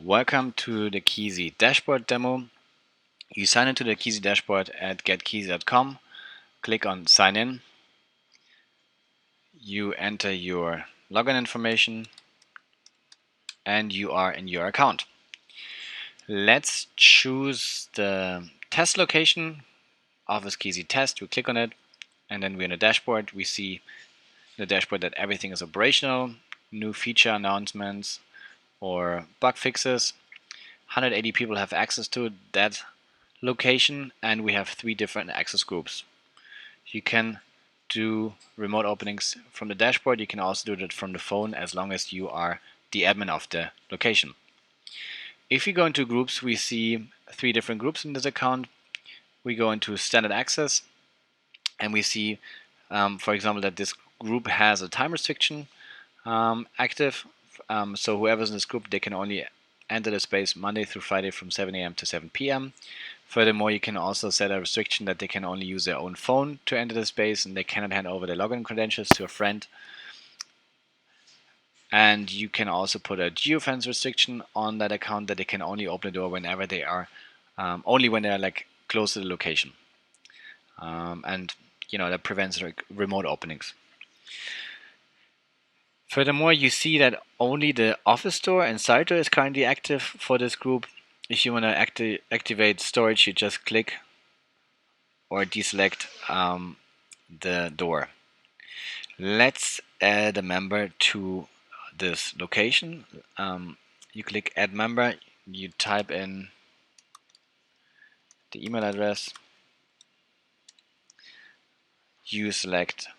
Welcome to the Kisi dashboard demo. You sign into the Kisi dashboard at getkisi.com, click on sign in, you enter your login information and you are in your account. Let's choose the test location, Office Kisi test. We click on it and then we're in the dashboard. We see in the dashboard that everything is operational, new feature announcements or bug fixes. 180 people have access to that location, and we have 3 different access groups. You can do remote openings from the dashboard. You can also do that from the phone as long as you are the admin of the location. If you go into groups, we see 3 different groups in this account. We go into standard access and we see, for example, that this group has a time restriction active. So whoever's in this group, they can only enter the space Monday through Friday from 7 a.m. to 7 p.m. Furthermore, you can also set a restriction that they can only use their own phone to enter the space and they cannot hand over their login credentials to a friend. And you can also put a geofence restriction on that account that they can only open the door whenever they are, only when they are like close to the location. And that prevents remote openings. Furthermore, you see that only the Office Store and Site Door is currently active for this group. If you want to activate storage, you just click or deselect the door. Let's add a member to this location. You click add member, you type in the email address, you select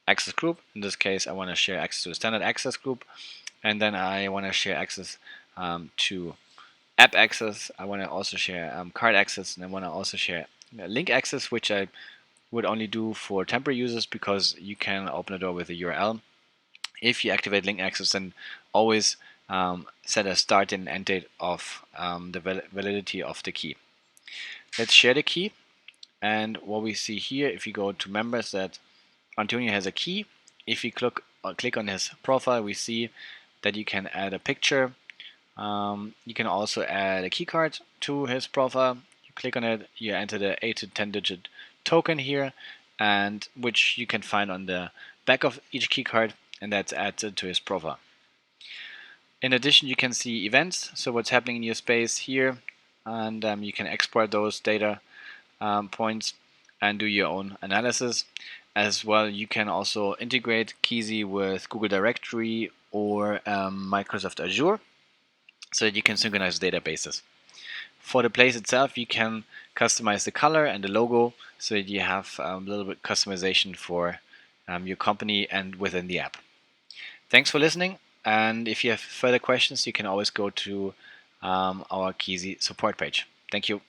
access group. In this case, I want to share access to a standard access group, and then I want to share access to app access. I want to also share card access, and I want to also share link access, which I would only do for temporary users because you can open the door with a URL. If you activate link access, then always set a start and end date of the validity of the key. Let's share the key, and what we see here, if you go to members, that Antonio has a key. If you click on his profile, we see that you can add a picture. You can also add a key card to his profile. You click on it, you enter the 8 to 10 digit token here, and which you can find on the back of each key card, and that's added to his profile. In addition, you can see events, so what's happening in your space here, and you can export those data points and do your own analysis. As well, you can also integrate Kisi with Google Directory or Microsoft Azure so that you can synchronize databases. For the place itself, you can customize the color and the logo so that you have a little bit customization for your company and within the app. Thanks for listening, and if you have further questions, you can always go to our Kisi support page. Thank you.